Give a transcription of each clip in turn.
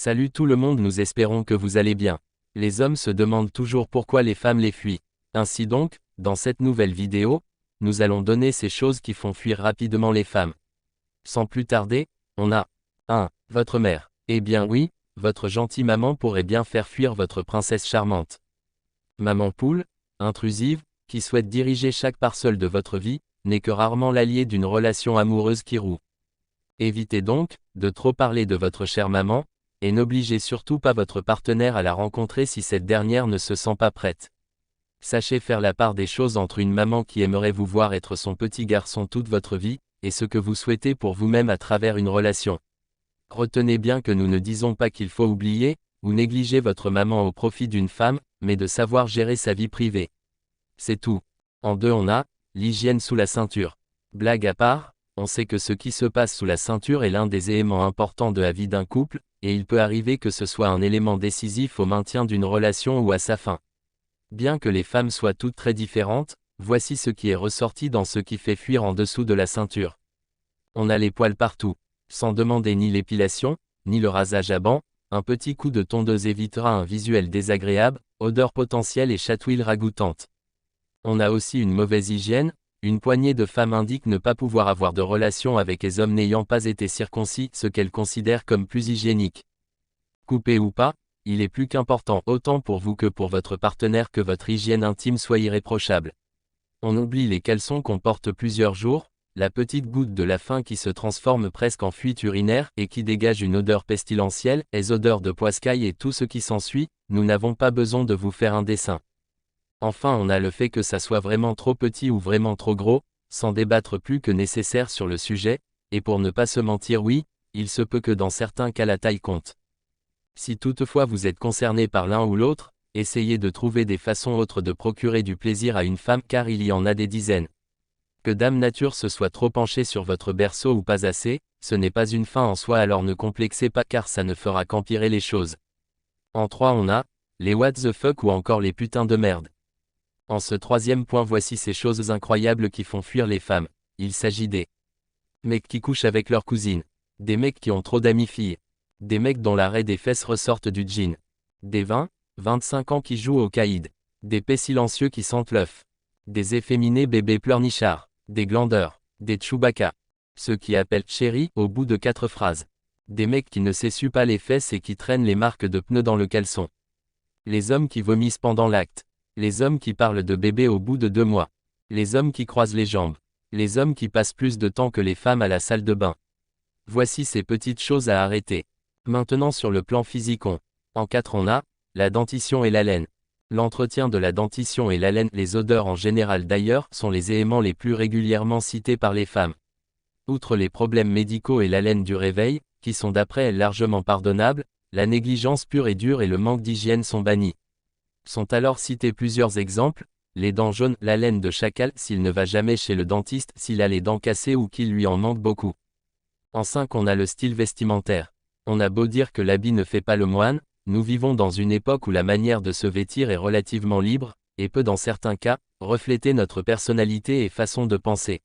Salut tout le monde, nous espérons que vous allez bien. Les hommes se demandent toujours pourquoi les femmes les fuient. Ainsi donc, dans cette nouvelle vidéo, nous allons donner ces choses qui font fuir rapidement les femmes. Sans plus tarder, on a 1. Votre mère. Eh bien oui, votre gentille maman pourrait bien faire fuir votre princesse charmante. Maman poule, intrusive, qui souhaite diriger chaque parcelle de votre vie, n'est que rarement l'allié d'une relation amoureuse qui roue. Évitez donc de trop parler de votre chère maman, et n'obligez surtout pas votre partenaire à la rencontrer si cette dernière ne se sent pas prête. Sachez faire la part des choses entre une maman qui aimerait vous voir être son petit garçon toute votre vie, et ce que vous souhaitez pour vous-même à travers une relation. Retenez bien que nous ne disons pas qu'il faut oublier, ou négliger votre maman au profit d'une femme, mais de savoir gérer sa vie privée. C'est tout. En 2 on a, l'hygiène sous la ceinture. Blague à part, on sait que ce qui se passe sous la ceinture est l'un des éléments importants de la vie d'un couple, et il peut arriver que ce soit un élément décisif au maintien d'une relation ou à sa fin. Bien que les femmes soient toutes très différentes, voici ce qui est ressorti dans ce qui fait fuir en dessous de la ceinture. On a les poils partout. Sans demander ni l'épilation, ni le rasage à banc, un petit coup de tondeuse évitera un visuel désagréable, odeur potentielle et chatouille ragoûtante. On a aussi une mauvaise hygiène. Une poignée de femmes indiquent ne pas pouvoir avoir de relation avec les hommes n'ayant pas été circoncis, ce qu'elles considèrent comme plus hygiénique. Coupé ou pas, il est plus qu'important autant pour vous que pour votre partenaire que votre hygiène intime soit irréprochable. On oublie les caleçons qu'on porte plusieurs jours, la petite goutte de la faim qui se transforme presque en fuite urinaire et qui dégage une odeur pestilentielle, les odeurs de poiscaille et tout ce qui s'ensuit, nous n'avons pas besoin de vous faire un dessin. Enfin on a le fait que ça soit vraiment trop petit ou vraiment trop gros, sans débattre plus que nécessaire sur le sujet, et pour ne pas se mentir oui, il se peut que dans certains cas la taille compte. Si toutefois vous êtes concerné par l'un ou l'autre, essayez de trouver des façons autres de procurer du plaisir à une femme car il y en a des dizaines. Que Dame Nature se soit trop penchée sur votre berceau ou pas assez, ce n'est pas une fin en soi alors ne complexez pas car ça ne fera qu'empirer les choses. En 3 on a, les what the fuck ou encore les putains de merde. En ce 3e point voici ces choses incroyables qui font fuir les femmes. Il s'agit des mecs qui couchent avec leurs cousines, des mecs qui ont trop d'amis filles, des mecs dont l'arrêt des fesses ressortent du jean, des 20-25 ans qui jouent au caïd, des paix silencieux qui sentent l'œuf, des efféminés bébés pleurnichards, des glandeurs, des Chewbacca, ceux qui appellent chérie au bout de 4 phrases, des mecs qui ne s'essuient pas les fesses et qui traînent les marques de pneus dans le caleçon, les hommes qui vomissent pendant l'acte, les hommes qui parlent de bébé au bout de 2 mois, les hommes qui croisent les jambes, les hommes qui passent plus de temps que les femmes à la salle de bain. Voici ces petites choses à arrêter. Maintenant sur le plan physique en 4 on a, la dentition et l'haleine. L'entretien de la dentition et l'haleine, les odeurs en général d'ailleurs, sont les éléments les plus régulièrement cités par les femmes. Outre les problèmes médicaux et l'haleine du réveil, qui sont d'après elles largement pardonnables, la négligence pure et dure et le manque d'hygiène sont bannis. Sont alors cités plusieurs exemples, les dents jaunes, la laine de chacal s'il ne va jamais chez le dentiste, s'il a les dents cassées ou qu'il lui en manque beaucoup. En 5 on a le style vestimentaire. On a beau dire que l'habit ne fait pas le moine, nous vivons dans une époque où la manière de se vêtir est relativement libre, et peut dans certains cas, refléter notre personnalité et façon de penser.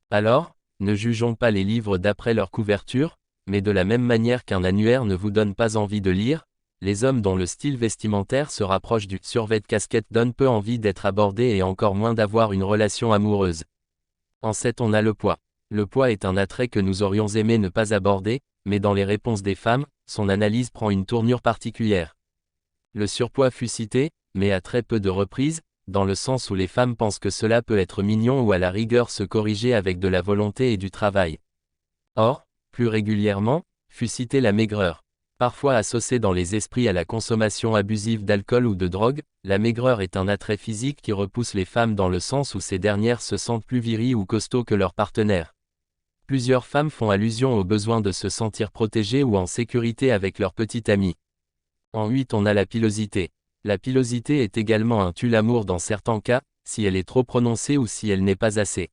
Alors, ne jugeons pas les livres d'après leur couverture, mais de la même manière qu'un annuaire ne vous donne pas envie de lire, les hommes dont le style vestimentaire se rapproche du survêt-casquette donnent peu envie d'être abordés et encore moins d'avoir une relation amoureuse. En 7 on a le poids. Le poids est un attrait que nous aurions aimé ne pas aborder, mais dans les réponses des femmes, son analyse prend une tournure particulière. Le surpoids fut cité, mais à très peu de reprises, dans le sens où les femmes pensent que cela peut être mignon ou à la rigueur se corriger avec de la volonté et du travail. Or, plus régulièrement, fut citée la maigreur. Parfois associée dans les esprits à la consommation abusive d'alcool ou de drogue, la maigreur est un attrait physique qui repousse les femmes dans le sens où ces dernières se sentent plus viriles ou costauds que leurs partenaires. Plusieurs femmes font allusion au besoin de se sentir protégées ou en sécurité avec leur petite amie. En 8 on a la pilosité. La pilosité est également un tue-l'amour dans certains cas, si elle est trop prononcée ou si elle n'est pas assez.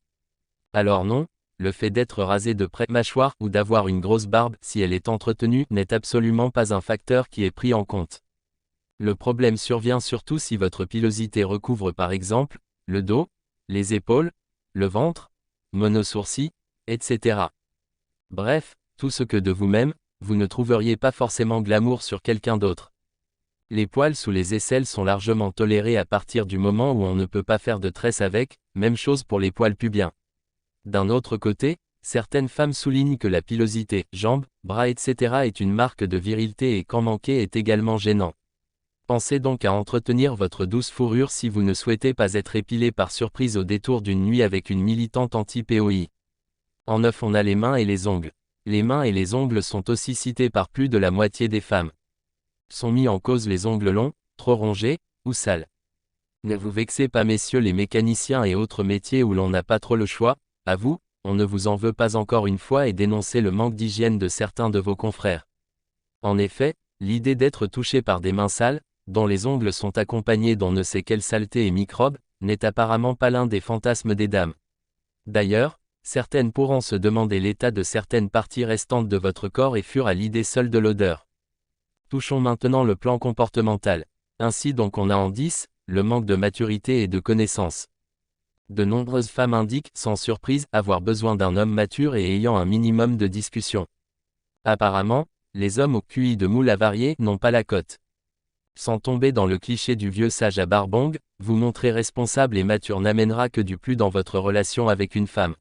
Alors non, le fait d'être rasé de près mâchoire ou d'avoir une grosse barbe, si elle est entretenue, n'est absolument pas un facteur qui est pris en compte. Le problème survient surtout si votre pilosité recouvre par exemple, le dos, les épaules, le ventre, monosourcil, etc. Bref, tout ce que de vous-même, vous ne trouveriez pas forcément glamour sur quelqu'un d'autre. Les poils sous les aisselles sont largement tolérés à partir du moment où on ne peut pas faire de tresse avec, même chose pour les poils pubiens. D'un autre côté, certaines femmes soulignent que la pilosité, jambes, bras etc. est une marque de virilité et qu'en manquer est également gênant. Pensez donc à entretenir votre douce fourrure si vous ne souhaitez pas être épilé par surprise au détour d'une nuit avec une militante anti-POI. En 9, on a les mains et les ongles. Les mains et les ongles sont aussi cités par plus de la moitié des femmes. Sont mis en cause les ongles longs, trop rongés, ou sales. Ne vous vexez pas messieurs les mécaniciens et autres métiers où l'on n'a pas trop le choix, à vous, on ne vous en veut pas encore une fois et dénoncez le manque d'hygiène de certains de vos confrères. En effet, l'idée d'être touché par des mains sales, dont les ongles sont accompagnés d'on ne sait quelle saleté et microbes, n'est apparemment pas l'un des fantasmes des dames. D'ailleurs, certaines pourront se demander l'état de certaines parties restantes de votre corps et fuir à l'idée seule de l'odeur. Touchons maintenant le plan comportemental. Ainsi donc on a en 10, le manque de maturité et de connaissance. De nombreuses femmes indiquent, sans surprise, avoir besoin d'un homme mature et ayant un minimum de discussion. Apparemment, les hommes au QI de moule avarié n'ont pas la cote. Sans tomber dans le cliché du vieux sage à barbongue, vous montrer responsable et mature n'amènera que du plus dans votre relation avec une femme.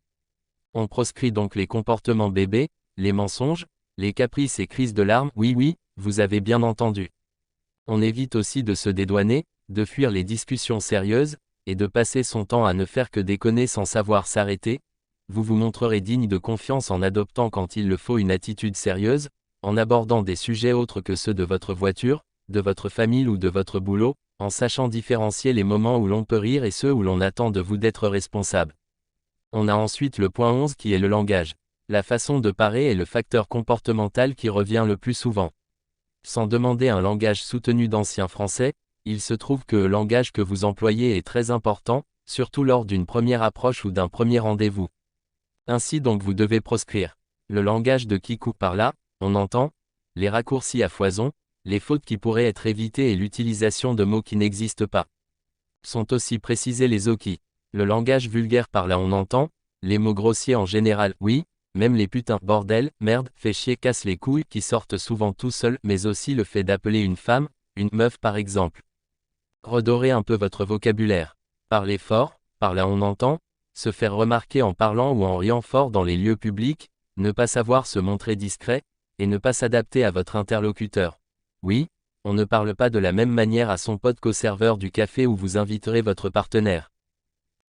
On proscrit donc les comportements bébés, les mensonges, les caprices et crises de larmes, oui, vous avez bien entendu. On évite aussi de se dédouaner, de fuir les discussions sérieuses, et de passer son temps à ne faire que déconner sans savoir s'arrêter. Vous vous montrerez digne de confiance en adoptant quand il le faut une attitude sérieuse, en abordant des sujets autres que ceux de votre voiture, de votre famille ou de votre boulot, en sachant différencier les moments où l'on peut rire et ceux où l'on attend de vous d'être responsable. On a ensuite le point 11 qui est le langage. La façon de parler est le facteur comportemental qui revient le plus souvent. Sans demander un langage soutenu d'ancien français, il se trouve que le langage que vous employez est très important, surtout lors d'une première approche ou d'un premier rendez-vous. Ainsi donc vous devez proscrire le langage de qui coupe par là, on entend, les raccourcis à foison, les fautes qui pourraient être évitées et l'utilisation de mots qui n'existent pas. Sont aussi précisés les oki. Le langage vulgaire par là on entend, les mots grossiers en général, oui, même les putains, bordel, merde, fait chier, casse les couilles qui sortent souvent tout seuls, mais aussi le fait d'appeler une femme, une meuf par exemple. Redorez un peu votre vocabulaire. Parler fort, par là on entend, se faire remarquer en parlant ou en riant fort dans les lieux publics, ne pas savoir se montrer discret, et ne pas s'adapter à votre interlocuteur. Oui, on ne parle pas de la même manière à son pote qu'au serveur du café où vous inviterez votre partenaire.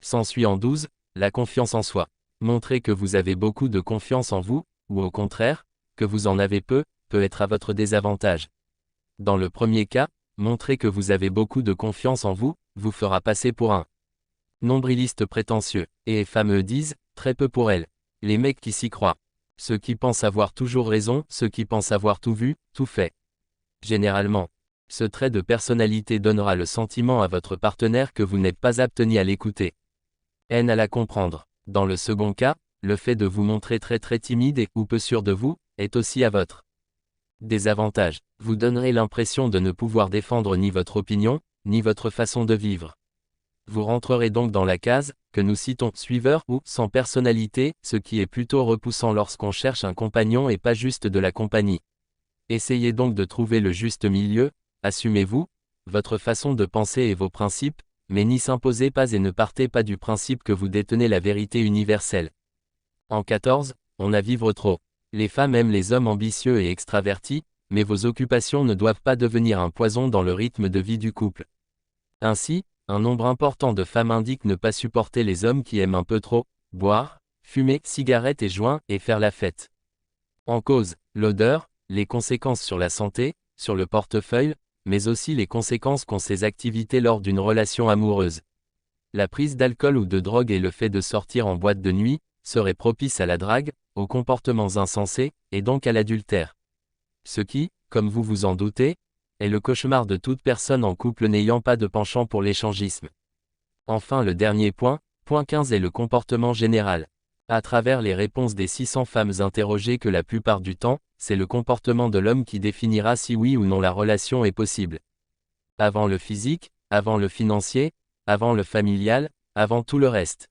S'ensuit en 12, la confiance en soi. Montrez que vous avez beaucoup de confiance en vous, ou au contraire, que vous en avez peu, peut être à votre désavantage. Dans le premier cas, montrer que vous avez beaucoup de confiance en vous, vous fera passer pour un nombriliste prétentieux, et les femmes disent, très peu pour elles. Les mecs qui s'y croient. Ceux qui pensent avoir toujours raison, ceux qui pensent avoir tout vu, tout fait. Généralement, ce trait de personnalité donnera le sentiment à votre partenaire que vous n'êtes pas apte ni à l'écouter, haine à la comprendre. Dans le second cas, le fait de vous montrer très timide et ou peu sûr de vous, est aussi à votre désavantage. Vous donnerez l'impression de ne pouvoir défendre ni votre opinion, ni votre façon de vivre. Vous rentrerez donc dans la case, que nous citons suiveur ou sans personnalité, ce qui est plutôt repoussant lorsqu'on cherche un compagnon et pas juste de la compagnie. Essayez donc de trouver le juste milieu, assumez-vous, votre façon de penser et vos principes, mais n'y s'imposez pas et ne partez pas du principe que vous détenez la vérité universelle. En 14, on a vivre trop. Les femmes aiment les hommes ambitieux et extravertis, mais vos occupations ne doivent pas devenir un poison dans le rythme de vie du couple. Ainsi, un nombre important de femmes indiquent ne pas supporter les hommes qui aiment un peu trop boire, fumer, cigarettes et joints, et faire la fête. En cause, l'odeur, les conséquences sur la santé, sur le portefeuille, mais aussi les conséquences qu'ont ces activités lors d'une relation amoureuse. La prise d'alcool ou de drogue et le fait de sortir en boîte de nuit, seraient propices à la drague, aux comportements insensés, et donc à l'adultère. Ce qui, comme vous vous en doutez, est le cauchemar de toute personne en couple n'ayant pas de penchant pour l'échangisme. Enfin le dernier point, point 15 est le comportement général. À travers les réponses des 600 femmes interrogées que la plupart du temps, c'est le comportement de l'homme qui définira si oui ou non la relation est possible. Avant le physique, avant le financier, avant le familial, avant tout le reste.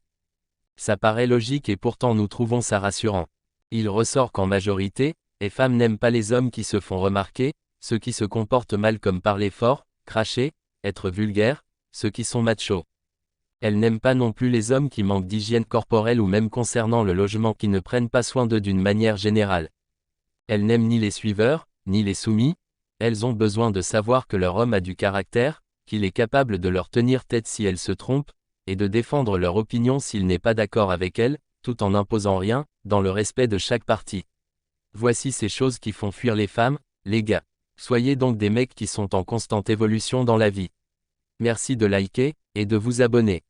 Ça paraît logique et pourtant nous trouvons ça rassurant. Il ressort qu'en majorité, Les femmes n'aiment pas les hommes qui se font remarquer, ceux qui se comportent mal comme parler fort, cracher, être vulgaires, ceux qui sont machos. Elles n'aiment pas non plus les hommes qui manquent d'hygiène corporelle ou même concernant le logement qui ne prennent pas soin d'eux d'une manière générale. Elles n'aiment ni les suiveurs, ni les soumis. Elles ont besoin de savoir que leur homme a du caractère, qu'il est capable de leur tenir tête si elles se trompent, et de défendre leur opinion s'il n'est pas d'accord avec elles, tout en n'imposant rien, dans le respect de chaque partie. Voici ces choses qui font fuir les femmes, les gars. Soyez donc des mecs qui sont en constante évolution dans la vie. Merci de liker, et de vous abonner.